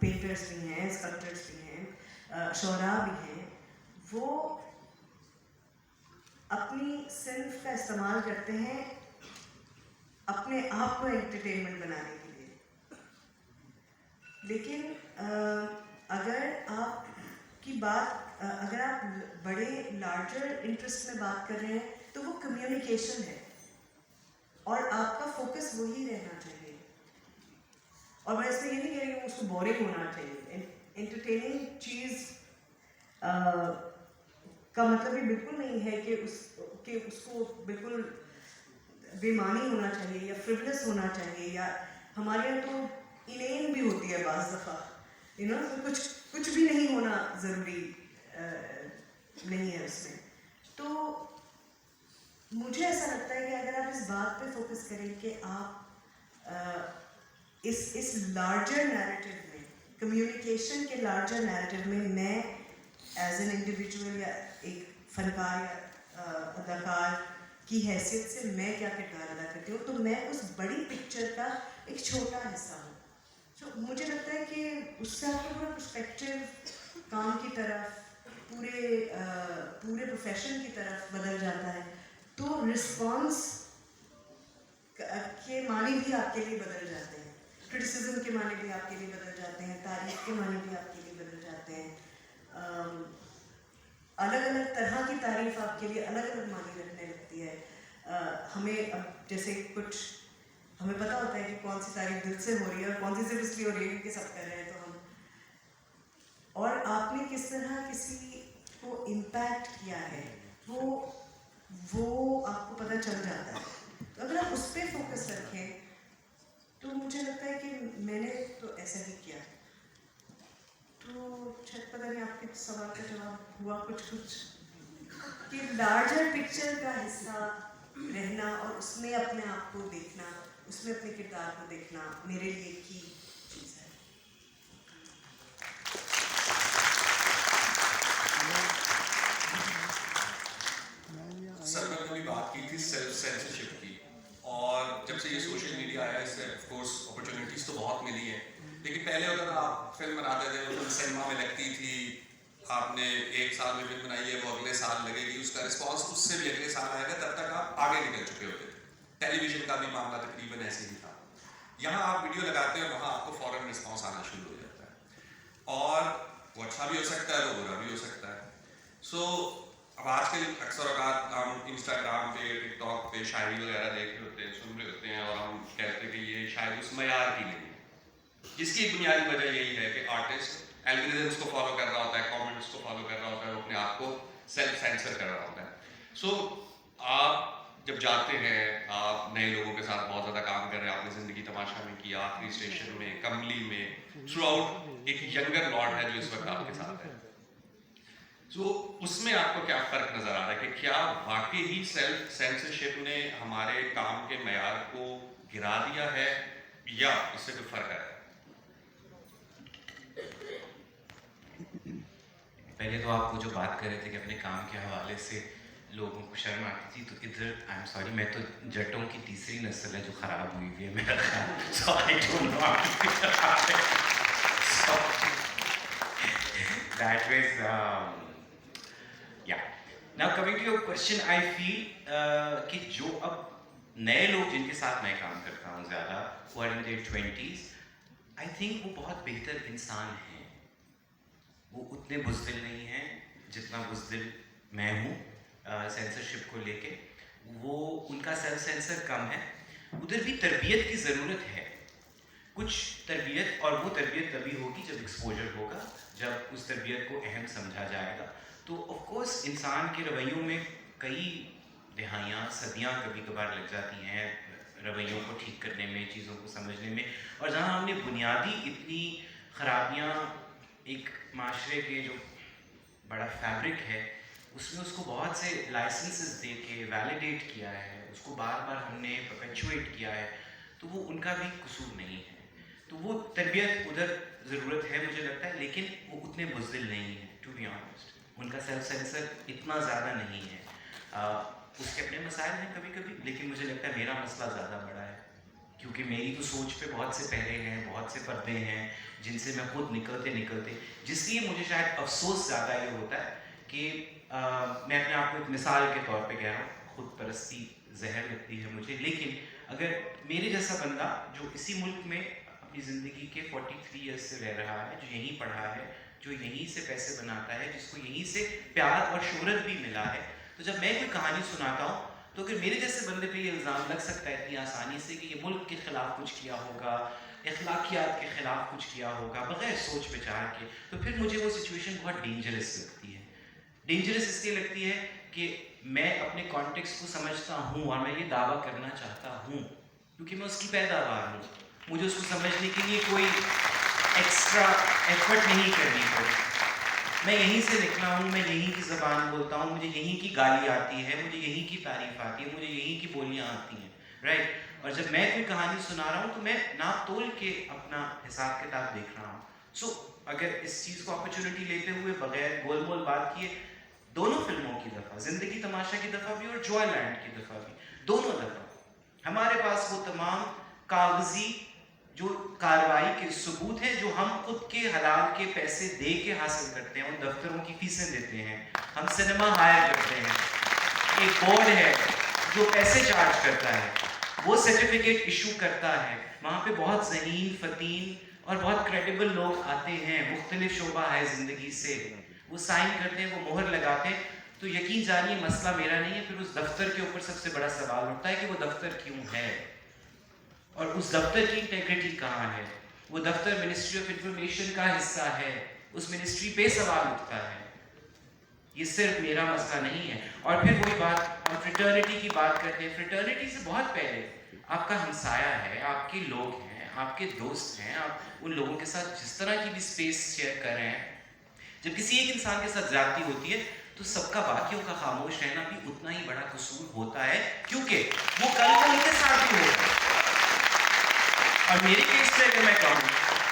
Painters भी हैं, स्कल्पटर्स भी हैं, शोरा भी हैं, वो अपनी सिन्फ का इस्तेमाल करते हैं अपने आप को एंटरटेनमेंट बनाने के लिए. लेकिन अगर आपकी बात अगर आप बड़े लार्जर इंटरेस्ट में बात कर रहे हैं तो वो कम्युनिकेशन है और आपका फोकस वही रहना चाहिए. और मैं इसमें ये नहीं कह रही हूँ उसको बोरिंग होना चाहिए. एंटरटेनिंग चीज़ का मतलब ये बिल्कुल नहीं है कि उसको बिल्कुल बेमानी होना चाहिए या फ्रिवलेस होना चाहिए, या हमारे यहाँ तो इनेन भी होती है बाज़ दफ़ा, तो कुछ भी नहीं होना ज़रूरी नहीं है उसमें. तो मुझे ऐसा लगता है कि अगर आप इस बात पे फोकस करें कि आप इस लार्जर नैरेटिव में, कम्युनिकेशन के लार्जर नैरेटिव में, मैं एज एन इंडिविजुअल या एक फनकार या अदाकार की हैसियत से मैं क्या किरदार अदा करती हूँ, तो मैं उस बड़ी पिक्चर का एक छोटा हिस्सा हूँ. तो मुझे लगता है कि उससे आपका पूरा पर्सपेक्टिव काम की तरफ, पूरे प्रोफेशन की तरफ बदल जाता है. तो रिस्पॉन्स के मानी भी आपके लिए बदल जाते हैं, क्रिटिसिज्म के मानी भी आपके लिए बदल जाते हैं, तारीफ के मानी भी आपके लिए बदल जाते हैं. अलग अलग तरह की तारीफ आपके लिए अलग अलग मानी रखने लगती है. हमें अब जैसे कुछ हमें पता होता है कि कौन सी तारीफ दिल से हो रही है और कौन सी सिर्फ इसलिए हो रही है क्योंकि सब कर रहे हैं, तो हम, और आपने किस तरह किसी को इम्पैक्ट किया है वो आपको पता चल जाता है. तो अगर आप उस पर फोकस रखें तो मुझे लगता है कि मैंने तो ऐसा ही किया. तो शायद पता नहीं आपके सवाल का जवाब हुआ कुछ कि लार्जर पिक्चर का हिस्सा रहना और उसमें अपने आप को देखना, उसमें अपने किरदार को देखना मेरे लिए की चीज़ है. सर मैंने अभी बात की थी सेल्फ सेंसरशिप की, और जब से ये सोशल मीडिया आया इससे ऑफ कोर्स अपॉर्चुनिटीज़ तो बहुत मिली हैं, लेकिन पहले अगर आप फिल्म बनाते थे, वो फिल्म सिनेमा में लगती थी, आपने एक साल में फिल्म बनाई है, वो अगले साल लगेगी, उसका रिस्पांस उससे भी अगले साल आएगा, तब तक आप आगे निकल चुके होते थे. टेलीविजन का भी मामला तकरीबन ऐसे ही था. यहाँ आप वीडियो लगाते हैं, वहाँ आपको फौरन रिस्पांस आना शुरू हो जाता है, और वो अच्छा भी हो सकता है, वो बुरा भी हो सकता है. सो अब आजकल अक्सर औकात हम इंस्टाग्राम पे, टिकटॉक पे शायरी वगैरह देख रहे होते हैं, सुन रहे होते हैं, और हम कहते हैं कि ये शायद उस मयार की नहीं है, जिसकी बुनियादी वजह यही है कि आर्टिस्ट एल्गोरिथम्स को फॉलो कर रहा होता है, कमेंट्स को फॉलो कर रहा होता है, वो अपने आप को सेल्फ सेंसर कर रहा होता है. सो आप जब जाते हैं, आप नए लोगों के साथ बहुत ज़्यादा काम कर रहे हैं, आपने ज़िंदगी तमाशा में किया, आखिरी स्टेशन में, कमली में, थ्रू आउट एक यंगर लॉर्ड है जो इस वक्त आपके साथ है. तो उसमें आपको क्या फ़र्क नज़र आ रहा है कि क्या वाकई ही सेल्फ सेंसरशिप ने हमारे काम के मयार को गिरा दिया है, या इससे कोई फ़र्क आया? पहले तो आप वो जो बात कर रहे थे कि अपने काम के हवाले से लोगों को शर्म आती थी, तो इधर आई एम सॉरी, मैं तो जटों की तीसरी नस्ल है जो ख़राब हुई हुई है मेरा ख्याल. So I don't know that was yeah. Now coming to your question, I feel कि जो अब नए लोग जिनके साथ मैं काम करता हूँ ज़्यादा, वो are in their 20s, I think वो बहुत बेहतर इंसान हैं. वो उतने बुज़दिल नहीं हैं जितना बुज़दिल मैं हूँ सेंसरशिप को लेके. वो उनका सेल्फ सेंसर कम है. उधर भी तरबियत की ज़रूरत है, कुछ तरबियत, और वो तरबियत तभी होगी जब एक्सपोजर होगा, जब उस तरबियत को अहम समझा जाएगा. तो ऑफ कोर्स इंसान के रवैयों में कई दहाइयाँ, सदियाँ कभी कभार लग जाती हैं रवैयों को ठीक करने में, चीज़ों को समझने में. और जहाँ हमने बुनियादी इतनी ख़राबियाँ एक माशरे के जो बड़ा फैब्रिक है उसमें उसको बहुत से लाइसेंसेस दे के वैलिडेट किया है, उसको बार बार हमने परपेचुएट किया है, तो वो उनका भी कसूर नहीं है. तो वो तरबियत उधर ज़रूरत है मुझे लगता है, लेकिन वो उतने बुज़दिल नहीं है टू बी ऑनेस्ट. उनका सेल्फ सेंसर इतना ज़्यादा नहीं है. उसके अपने मसाइल हैं कभी कभी, लेकिन मुझे लगता है मेरा मसला ज़्यादा बड़ा है کیونکہ میری تو سوچ پہ بہت سے پہرے ہیں, بہت سے پردے ہیں جن سے میں خود نکلتے جس لیے مجھے شاید افسوس زیادہ یہ ہوتا ہے کہ میں اپنے آپ کو ایک مثال کے طور پہ کہہ رہا ہوں, خود پرستی زہر لگتی ہے مجھے, لیکن اگر میرے جیسا بندہ جو اسی ملک میں اپنی زندگی کے 43 ایئرس سے رہ رہا ہے, جو یہیں پڑھا ہے, جو یہیں سے پیسے بناتا ہے, جس کو یہیں سے پیار اور شہرت بھی ملا ہے, تو جب میں کوئی کہانی سناتا ہوں تو اگر میرے جیسے بندے پہ یہ الزام لگ سکتا ہے اتنی آسانی سے کہ یہ ملک کے خلاف کچھ کیا ہوگا, اخلاقیات کے خلاف کچھ کیا ہوگا بغیر سوچ بچار کے, تو پھر مجھے وہ سچویشن بہت ڈینجرس لگتی ہے. ڈینجرس اس لیے لگتی ہے کہ میں اپنے کانٹیکسٹ کو سمجھتا ہوں اور میں یہ دعویٰ کرنا چاہتا ہوں کیونکہ میں اس کی پیداوار ہوں. مجھے اس کو سمجھنے کے لیے کوئی ایکسٹرا ایفرٹ نہیں کرنی پڑی. میں یہیں سے نکلا ہوں, میں یہیں کی زبان بولتا ہوں, مجھے یہیں کی گالی آتی ہے, مجھے یہیں کی تعریف آتی ہے, مجھے یہیں کی بولیاں آتی ہیں, رائٹ. اور جب میں کوئی کہانی سنا رہا ہوں تو میں ناپ تول کے اپنا حساب کتاب دیکھ رہا ہوں. سو اگر اس چیز کو اپرچونٹی لیتے ہوئے بغیر گول مول بات کیے, دونوں فلموں کی دفعہ, زندگی تماشا کی دفعہ بھی اور جوائے لینڈ کی دفعہ بھی, دونوں دفعہ ہمارے پاس وہ تمام کاغذی جو کارروائی کے ثبوت ہیں جو ہم خود کے حلال کے پیسے دے کے حاصل کرتے ہیں, ان دفتروں کی فیسیں دیتے ہیں, ہم سنیما ہائر کرتے ہیں, ایک بورڈ ہے جو پیسے چارج کرتا ہے, وہ سرٹیفکیٹ ایشو کرتا ہے, وہاں پہ بہت ذہین فتین اور بہت کریڈیبل لوگ آتے ہیں, مختلف شعبہ ہے زندگی سے, وہ سائن کرتے ہیں, وہ مہر لگاتے ہیں. تو یقین جانیے مسئلہ میرا نہیں ہے. پھر اس دفتر کے اوپر سب سے بڑا سوال اٹھتا ہے کہ وہ دفتر کیوں ہے اور اس دفتر کی انٹیگریٹی کہاں ہے. وہ دفتر منسٹری آف انفارمیشن کا حصہ ہے, اس منسٹری پہ سوال اٹھتا ہے. یہ صرف میرا مسئلہ نہیں ہے. اور پھر وہی بات, ہم فریٹرنیٹی کی بات کرتے ہیں. فریٹرنیٹی سے بہت پہلے آپ کا ہمسایہ ہے, آپ کے لوگ ہیں, آپ کے دوست ہیں, آپ ان لوگوں کے ساتھ جس طرح کی بھی اسپیس شیئر کر رہے ہیں, جب کسی ایک انسان کے ساتھ زیادتی ہوتی ہے تو سب کا باقیوں کا خاموش رہنا بھی اتنا ہی بڑا قصور ہوتا ہے, کیونکہ وہ کل کو ان کے ساتھ بھی ہوگا. اور میرے کیس میں اگر میں کہوں,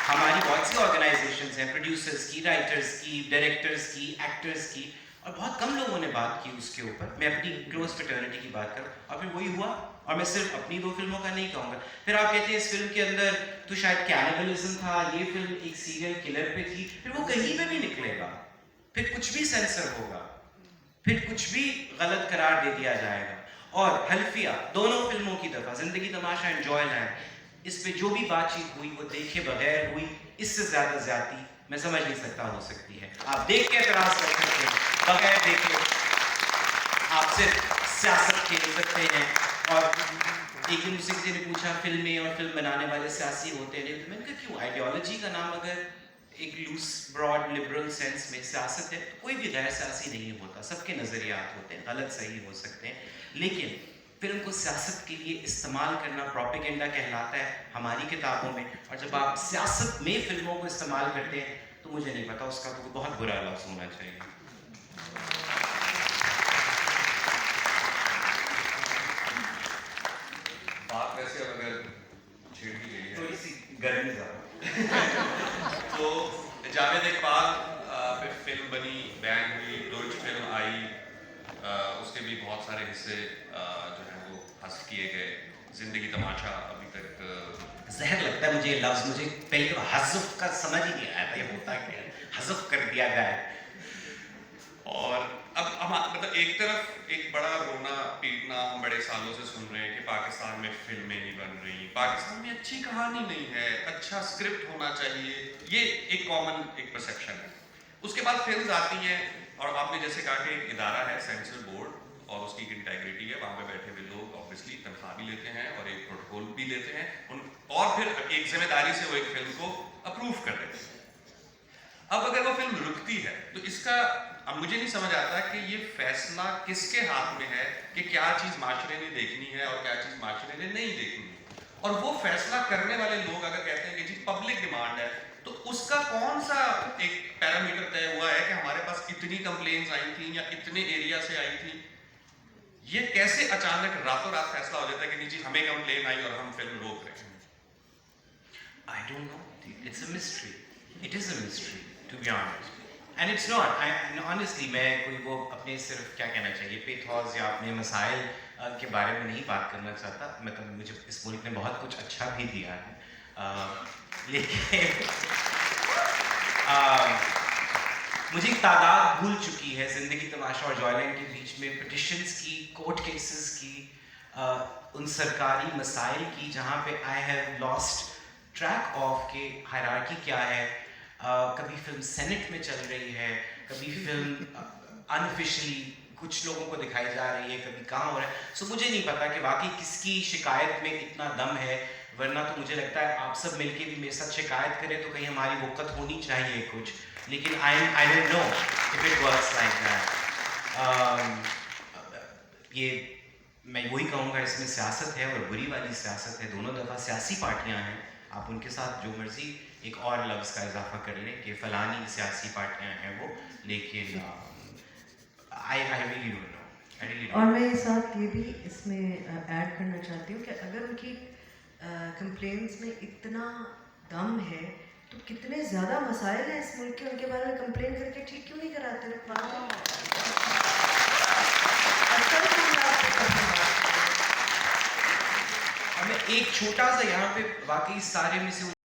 ہماری بہت سی آرگنائزیشنز ہیں, پروڈیوسرز کی, رائٹرز کی, ڈائریکٹرز کی, ایکٹرز کی, اور بہت کم لوگوں نے بات کی اس کے اوپر. میں اپنی کلوز فریٹرنیٹی کی بات کروں اور پھر وہی ہوا. اور میں صرف اپنی 2 فلموں کا نہیں کہوں گا. پھر آپ کہتے ہیں اس فلم کے اندر تو شاید کینیبلزم تھا, یہ فلم ایک سیریل کلر پہ تھی. پھر وہ کہیں پہ بھی نکلے گا, پھر کچھ بھی سینسر ہوگا, پھر کچھ بھی غلط قرار دے دیا جائے گا. اور حلفیہ دونوں فلموں کی دفعہ, زندگی تماشا اینڈ جوائے لینڈ, اس پہ جو بھی بات چیت ہوئی وہ دیکھے بغیر ہوئی. اس سے زیادہ زیادتی میں سمجھ نہیں سکتا ہو سکتی ہے. آپ دیکھ کے اعتراض کر سکتے ہیں, بغیر دیکھے آپ صرف سیاست کھیل سکتے ہیں. اور ایک دن مجھ سے کسی نے پوچھا فلمیں اور فلم بنانے والے سیاسی ہوتے ہیں, تو میں نے کہا کیوں؟ آئیڈیالوجی کا نام اگر ایک لوس براڈ لبرل سینس میں سیاست ہے تو کوئی بھی غیر سیاسی نہیں ہوتا. سب کے نظریات ہوتے ہیں, غلط صحیح ہو سکتے ہیں, لیکن فلم کو سیاست کے لیے استعمال کرنا پروپیگنڈا کہلاتا ہے ہماری کتابوں میں. اور جب آپ سیاست میں فلموں کو استعمال کرتے ہیں تو مجھے نہیں پتا, اس کا تو بہت برا لفظ ہونا چاہیے. بات ویسے اگر چھیڑ کی گئی ہے تھوڑی سی گرمی زیادہ. تو جاوید اقبال پہ فلم بنی, بین ہوئی, ڈوچ فلم آئی, اس کے بھی بہت سارے حصے جو ہیں وہ حذف کیے گئے. زندگی تماشا ابھی تک زہر لگتا ہے مجھے یہ لفظ. مجھے پہلے تو حذف کا سمجھ ہی نہیں آیا تھا یہ ہوتا کیا ہے, حذف کر دیا گیا ہے. اور اب ہم مطلب ایک طرف ایک بڑا رونا پیٹنا ہم بڑے سالوں سے سن رہے ہیں کہ پاکستان میں فلمیں نہیں بن رہی, پاکستان میں اچھی کہانی نہیں ہے, اچھا اسکرپٹ ہونا چاہیے, یہ ایک کامن ایک پرسیپشن ہے. اس کے بعد فلمز آتی ہیں اور آپ نے جیسے کہا کہ ایک ادارہ ہے سینسر بورڈ اور اس کی ایک انٹیگریٹی ہے, وہاں پہ بیٹھے ہوئے لوگ آبویسلی تنخواہ بھی لیتے ہیں اور ایک پروٹوکول بھی لیتے ہیں, اور پھر ایک ذمہ داری سے وہ ایک فلم کو اپروو کر دیتے ہیں. اب اگر وہ فلم رکتی ہے تو اس کا اب مجھے نہیں سمجھ آتا کہ یہ فیصلہ کس کے ہاتھ میں ہے کہ کیا چیز معاشرے نے دیکھنی ہے اور کیا چیز معاشرے نے نہیں دیکھنی ہے. اور وہ فیصلہ کرنے والے لوگ اگر کہتے ہیں کہ جی پبلک ڈیمانڈ ہے, تو اس کا کون سا ایک پیرامیٹر طے ہوا ہے کہ ہمارے پاس اتنی کمپلینز آئی تھیں یا اتنے ایریا سے آئی تھیں؟ یہ کیسے اچانک راتوں رات فیصلہ ہو جاتا ہے کہ نہیں جی ہمیں کمپلین آئی اور ہم فلم روک رہے ہیں؟ I don't know. It's a mystery. It is a mystery, to be honest. And it's not. Honestly, میں کوئی وہ اپنے صرف کیا کہنا چاہیے پیتھوز یا اپنے مسائل के बारे में नहीं बात करना चाहता. मतलब मुझे इस मुल्क ने बहुत कुछ अच्छा भी दिया है, लेकिन मुझे एक तादाद भूल चुकी है ज़िंदगी तमाशा और जॉयलैंड के बीच में पिटिशन्स की, कोर्ट केसेस की, उन सरकारी मसाइल की जहाँ पे I have lost track of के हायरार्की क्या है. कभी फिल्म सेनेट में चल रही है, कभी फिल्म अनऑफिशियली कुछ लोगों को दिखाई जा रही है, कभी कहाँ हो रहा है. सो मुझे नहीं पता कि वाकई किसकी शिकायत में इतना दम है, वरना तो मुझे लगता है आप सब मिलके भी मेरे साथ शिकायत करें तो कहीं हमारी वक़्त होनी चाहिए कुछ. लेकिन आई don't know if it works like that. ये मैं वही कहूँगा, इसमें सियासत है और बुरी वाली सियासत है. दोनों दफ़ा सियासी पार्टियाँ हैं, आप उनके साथ जो मर्ज़ी एक और लफ्ज़ का इजाफा कर लें कि फ़लानी सियासी पार्टियाँ हैं वो, लेकिन आई रियली डोंट नो. और मैं साथ ये भी इसमें ऐड करना चाहती हूँ कि अगर उनकी कंप्लेंट्स में इतना दम है तो कितने ज़्यादा मसाइल हैं इस मुल्क के, उनके बारे में कंप्लेन करके ठीक क्यों नहीं कराते मैं एक छोटा सा यहाँ पे वाकई सारे में से